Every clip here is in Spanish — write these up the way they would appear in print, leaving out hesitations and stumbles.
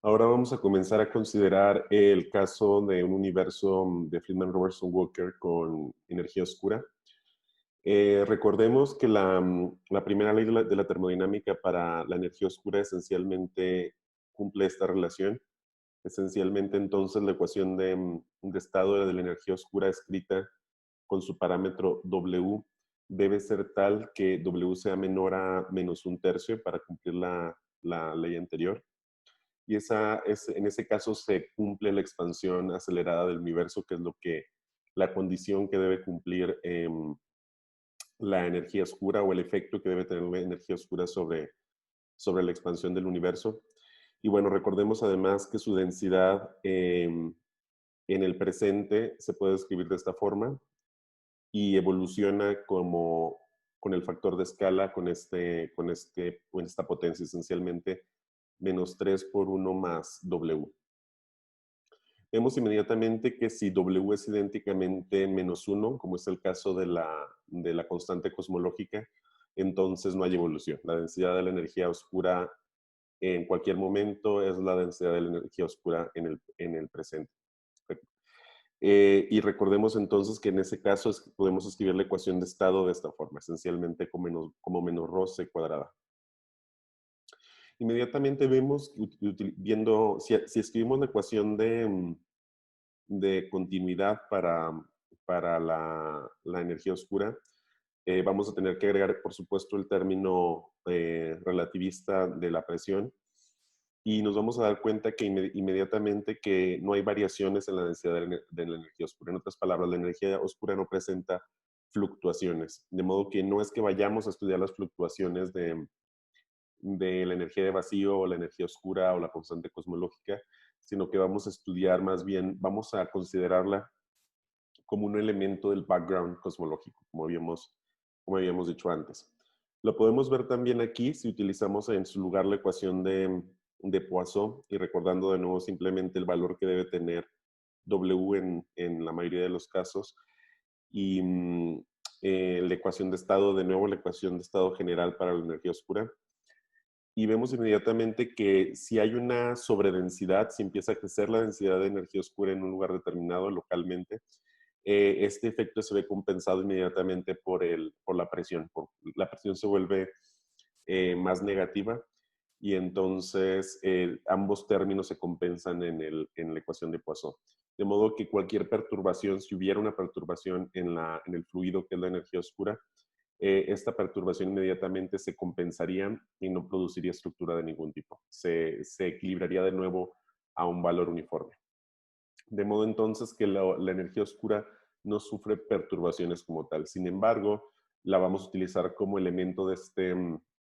Ahora vamos a comenzar a considerar el caso de un universo de Friedman Robertson Walker con energía oscura. Recordemos que la primera ley de la termodinámica para la energía oscura esencialmente cumple esta relación. Esencialmente, entonces, la ecuación de estado de la energía oscura escrita con su parámetro W debe ser tal que W sea menor a -1/3 para cumplir la ley anterior. Y en ese caso se cumple la expansión acelerada del universo, que es la condición que debe cumplir la energía oscura o el efecto que debe tener la energía oscura sobre la expansión del universo. Y bueno, recordemos además que su densidad en el presente se puede escribir de esta forma y evoluciona con el factor de escala, con esta potencia esencialmente -3/1 más W. Vemos inmediatamente que si W es idénticamente -1, como es el caso de la constante cosmológica, entonces no hay evolución. La densidad de la energía oscura en cualquier momento es la densidad de la energía oscura en el presente. Y recordemos entonces que en ese caso podemos escribir la ecuación de estado de esta forma, esencialmente como menos rho c cuadrada. Inmediatamente vemos, si escribimos la ecuación de continuidad para la energía oscura, vamos a tener que agregar, por supuesto, el término relativista de la presión y nos vamos a dar cuenta que inmediatamente que no hay variaciones en la densidad de la energía oscura. En otras palabras, la energía oscura no presenta fluctuaciones, de modo que no es que vayamos a estudiar las fluctuaciones de la energía de vacío o la energía oscura o la constante cosmológica, sino que vamos a estudiar más bien, vamos a considerarla como un elemento del background cosmológico, como habíamos dicho antes. Lo podemos ver también aquí si utilizamos en su lugar la ecuación de Poisson y recordando de nuevo simplemente el valor que debe tener W en la mayoría de los casos y la ecuación de estado, de nuevo la ecuación de estado general para la energía oscura. Y vemos inmediatamente que si hay una sobredensidad, si empieza a crecer la densidad de energía oscura en un lugar determinado localmente, este efecto se ve compensado inmediatamente por la presión. La presión se vuelve más negativa y entonces ambos términos se compensan en la ecuación de Poisson. De modo que cualquier perturbación, si hubiera una perturbación en el fluido que es la energía oscura, esta perturbación inmediatamente se compensaría y no produciría estructura de ningún tipo. Se equilibraría de nuevo a un valor uniforme. De modo entonces que la energía oscura no sufre perturbaciones como tal. Sin embargo, la vamos a utilizar como elemento de este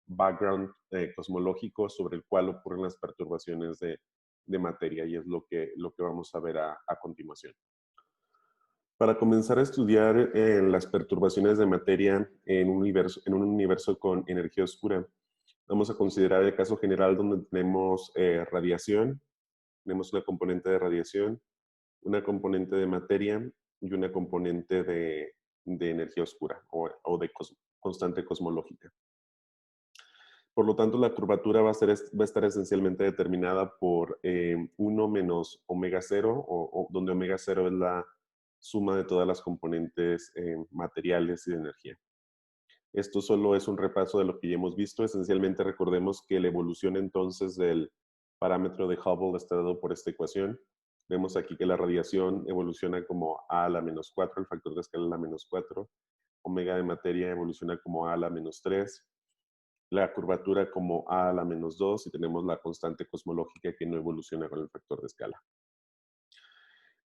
background cosmológico sobre el cual ocurren las perturbaciones de materia y es lo que vamos a ver a continuación. Para comenzar a estudiar las perturbaciones de materia en un universo con energía oscura, vamos a considerar el caso general donde tenemos radiación, tenemos una componente de radiación, una componente de materia y una componente de energía oscura o de constante cosmológica. Por lo tanto, la curvatura va a estar esencialmente determinada por 1 menos omega 0, donde omega 0 es la suma de todas las componentes materiales y de energía. Esto solo es un repaso de lo que ya hemos visto. Esencialmente recordemos que la evolución entonces del parámetro de Hubble está dado por esta ecuación. Vemos aquí que la radiación evoluciona como a a la menos 4, el factor de escala a la menos 4. Omega de materia evoluciona como a la menos 3. La curvatura como a la menos 2 y tenemos la constante cosmológica que no evoluciona con el factor de escala.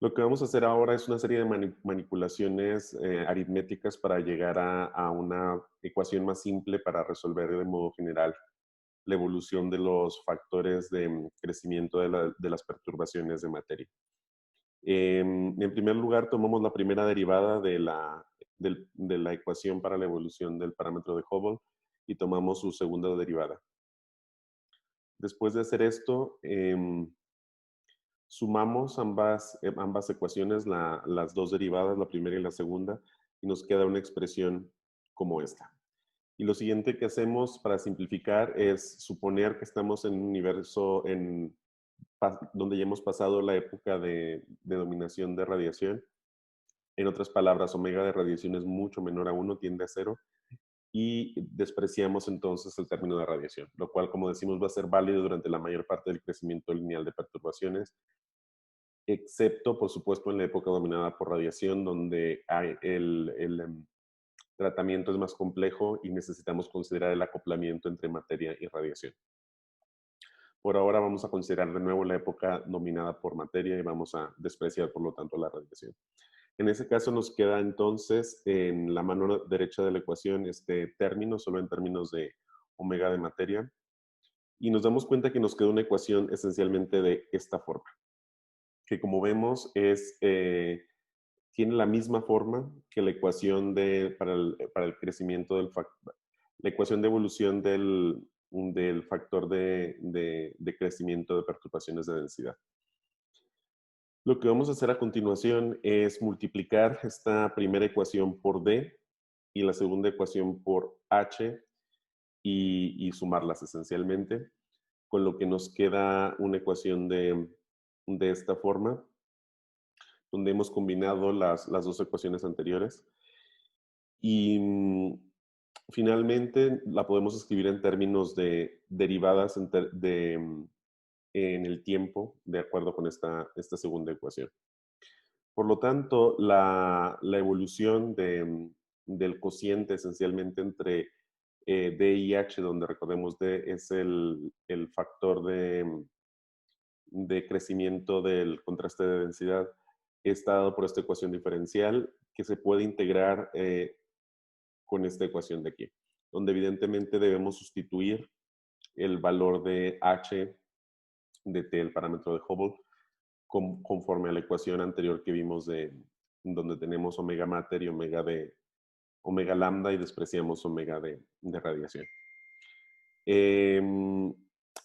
Lo que vamos a hacer ahora es una serie de manipulaciones aritméticas para llegar a una ecuación más simple para resolver de modo general la evolución de los factores de crecimiento de las perturbaciones de materia. En primer lugar, tomamos la primera derivada de la ecuación para la evolución del parámetro de Hubble y tomamos su segunda derivada. Después de hacer esto, sumamos ambas ecuaciones, las dos derivadas, la primera y la segunda, y nos queda una expresión como esta. Y lo siguiente que hacemos para simplificar es suponer que estamos en un universo donde ya hemos pasado la época de dominación de radiación. En otras palabras, omega de radiación es mucho menor a 1, tiende a 0, y despreciamos entonces el término de radiación, lo cual, como decimos, va a ser válido durante la mayor parte del crecimiento lineal de perturbaciones, excepto, por supuesto, en la época dominada por radiación, donde el tratamiento es más complejo y necesitamos considerar el acoplamiento entre materia y radiación. Por ahora vamos a considerar de nuevo la época dominada por materia y vamos a despreciar, por lo tanto, la radiación. En ese caso nos queda entonces en la mano derecha de la ecuación este término, solo en términos de omega de materia. Y nos damos cuenta que nos queda una ecuación esencialmente de esta forma, que como vemos tiene la misma forma que la ecuación para el crecimiento la ecuación de evolución del factor de crecimiento de perturbaciones de densidad. Lo que vamos a hacer a continuación es multiplicar esta primera ecuación por D y la segunda ecuación por H y sumarlas esencialmente, con lo que nos queda una ecuación de esta forma, donde hemos combinado las dos ecuaciones anteriores. Y finalmente la podemos escribir en términos de derivadas en el tiempo, de acuerdo con esta segunda ecuación. Por lo tanto, la evolución del cociente esencialmente entre D y H, donde recordemos D es el factor de crecimiento del contraste de densidad, está dado por esta ecuación diferencial que se puede integrar con esta ecuación de aquí, donde evidentemente debemos sustituir el valor de H de T, el parámetro de Hubble, conforme a la ecuación anterior que vimos donde tenemos omega mater y omega lambda y despreciamos omega de radiación.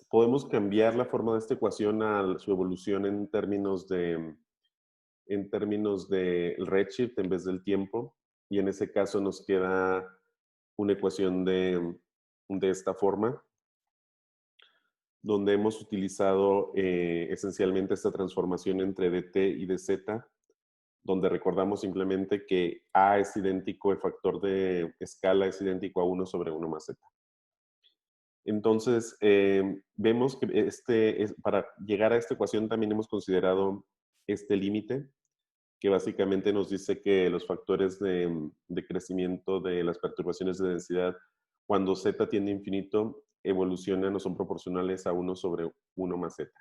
Podemos cambiar la forma de esta ecuación a su evolución en términos de redshift en vez del tiempo, y en ese caso nos queda una ecuación de esta forma, donde hemos utilizado esencialmente esta transformación entre dt y dz, donde recordamos simplemente que A es idéntico, el factor de escala es idéntico a 1 sobre 1 más z. Entonces, vemos que para llegar a esta ecuación también hemos considerado este límite, que básicamente nos dice que los factores de crecimiento de las perturbaciones de densidad, cuando z tiende a infinito, evolucionan o son proporcionales a 1 sobre 1 más z,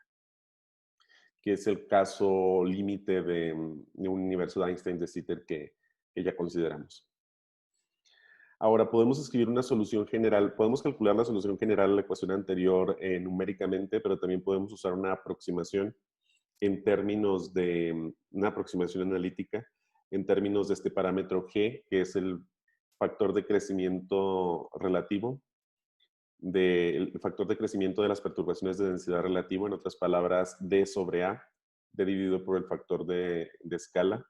que es el caso límite de un universo de Einstein de Sitter que ya consideramos. Ahora, podemos escribir una solución general, podemos calcular la solución general a la ecuación anterior numéricamente, pero también podemos usar una aproximación en términos de una aproximación analítica, en términos de este parámetro G, que es el factor de crecimiento relativo, el factor de crecimiento de las perturbaciones de densidad relativo, en otras palabras, D sobre A, D dividido por el factor de escala.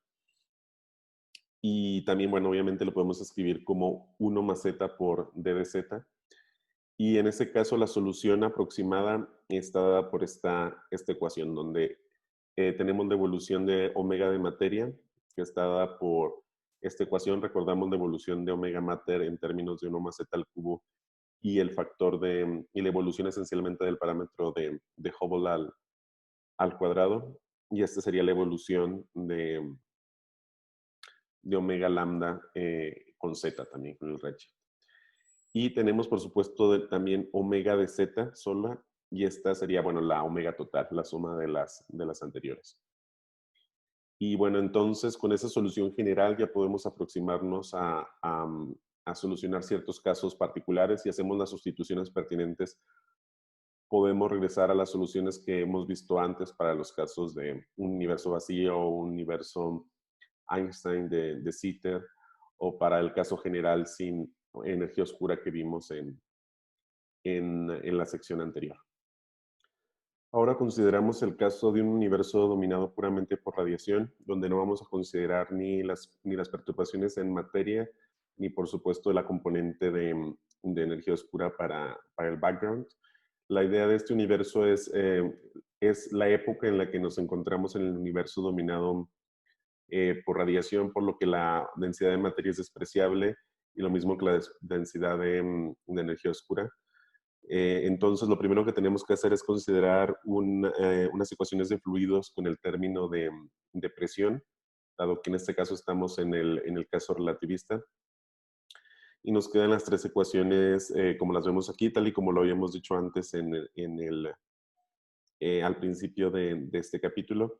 Y también, bueno, obviamente lo podemos escribir como 1 más z por d de z. Y en ese caso, la solución aproximada está dada por esta ecuación, donde tenemos la evolución de omega de materia, que está dada por esta ecuación. Recordamos la evolución de omega mater en términos de 1 más z al cubo y el factor y la evolución esencialmente del parámetro de Hubble al cuadrado. Y esta sería la evolución de omega lambda con z también, con el redshift. Y tenemos, por supuesto, también omega de z sola, y esta sería, bueno, la omega total, la suma de las anteriores. Y bueno, entonces con esa solución general ya podemos aproximarnos a solucionar ciertos casos particulares. Si hacemos las sustituciones pertinentes, podemos regresar a las soluciones que hemos visto antes para los casos de un universo vacío o un universo Einstein de Sitter, o para el caso general sin energía oscura que vimos en la sección anterior. Ahora consideramos el caso de un universo dominado puramente por radiación, donde no vamos a considerar ni las perturbaciones en materia, ni por supuesto la componente de energía oscura para el background. La idea de este universo es es la época en la que nos encontramos en el universo dominado por radiación, por lo que la densidad de materia es despreciable y lo mismo que la densidad de energía oscura. Entonces, lo primero que tenemos que hacer es considerar unas ecuaciones de fluidos con el término de presión, dado que en este caso estamos en el caso relativista. Y nos quedan las tres ecuaciones como las vemos aquí, tal y como lo habíamos dicho antes al principio de este capítulo.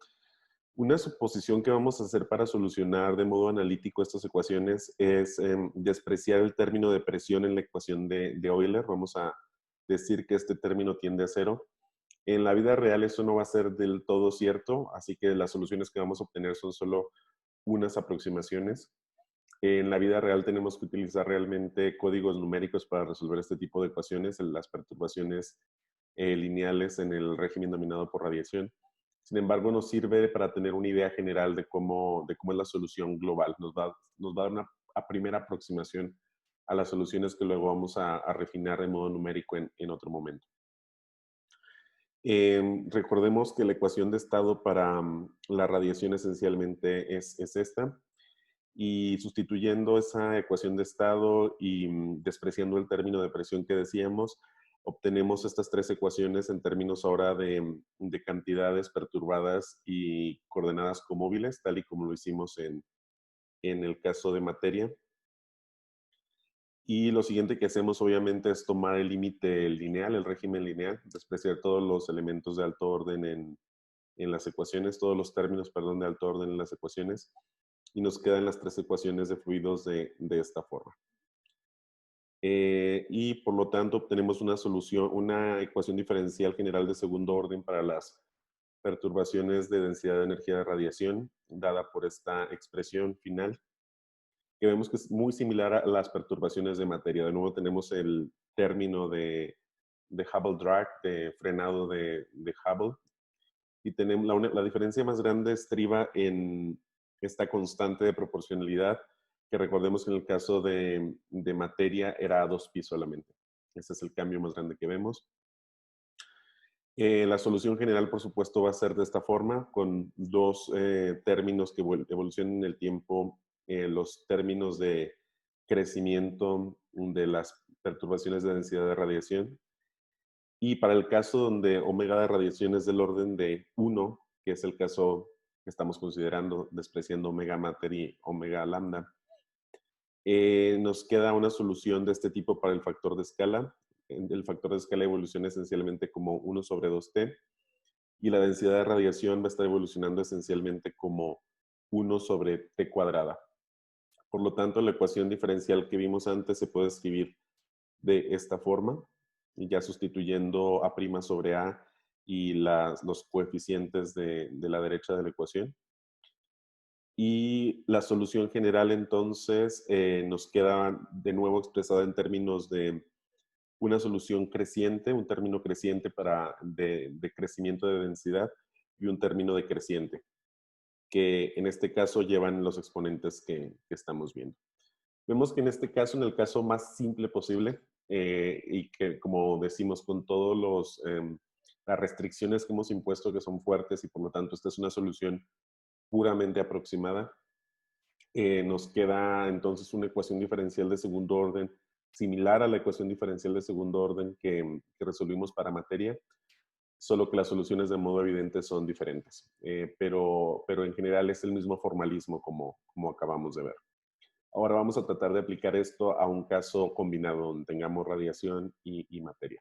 Una suposición que vamos a hacer para solucionar de modo analítico estas ecuaciones es despreciar el término de presión en la ecuación de Euler. Vamos a decir que este término tiende a cero. En la vida real eso no va a ser del todo cierto, así que las soluciones que vamos a obtener son solo unas aproximaciones. En la vida real tenemos que utilizar realmente códigos numéricos para resolver este tipo de ecuaciones, las perturbaciones lineales en el régimen dominado por radiación. Sin embargo, nos sirve para tener una idea general de cómo es la solución global. Nos va a dar una primera aproximación a las soluciones que luego vamos a refinar de modo numérico en otro momento. Recordemos que la ecuación de estado para la radiación esencialmente es esta. Y sustituyendo esa ecuación de estado y despreciando el término de presión que decíamos, obtenemos estas tres ecuaciones en términos ahora de cantidades perturbadas y coordenadas comóviles, tal y como lo hicimos en el caso de materia. Y lo siguiente que hacemos obviamente es tomar el límite lineal, el régimen lineal, despreciar todos los elementos de alto orden en las ecuaciones, todos los términos, perdón, de alto orden en las ecuaciones, y nos quedan las tres ecuaciones de fluidos de esta forma. Y por lo tanto obtenemos una solución, una ecuación diferencial general de segundo orden para las perturbaciones de densidad de energía de radiación, dada por esta expresión final, que vemos que es muy similar a las perturbaciones de materia. De nuevo tenemos el término de Hubble drag, de frenado de Hubble, y tenemos la diferencia más grande estriba en esta constante de proporcionalidad, que recordemos que en el caso de materia era a 2π solamente. Ese es el cambio más grande que vemos. La solución general, por supuesto, va a ser de esta forma, con dos términos que evolucionan en el tiempo, los términos de crecimiento de las perturbaciones de densidad de radiación. Y para el caso donde omega de radiación es del orden de 1, que es el caso que estamos considerando, despreciando omega mater y omega lambda, nos queda una solución de este tipo para el factor de escala. El factor de escala evoluciona esencialmente como 1 sobre 2t, y la densidad de radiación va a estar evolucionando esencialmente como 1 sobre t cuadrada. Por lo tanto, la ecuación diferencial que vimos antes se puede escribir de esta forma, y ya sustituyendo a' sobre a y los coeficientes de la derecha de la ecuación. Y la solución general entonces nos queda de nuevo expresada en términos de una solución creciente, un término creciente de crecimiento de densidad y un término decreciente, que en este caso llevan los exponentes que estamos viendo. Vemos que en este caso, en el caso más simple posible, y que como decimos con todas las restricciones que hemos impuesto que son fuertes y por lo tanto esta es una solución puramente aproximada, nos queda entonces una ecuación diferencial de segundo orden similar a la ecuación diferencial de segundo orden que resolvimos para materia, solo que las soluciones de modo evidente son diferentes, pero en general es el mismo formalismo como acabamos de ver. Ahora vamos a tratar de aplicar esto a un caso combinado donde tengamos radiación y materia.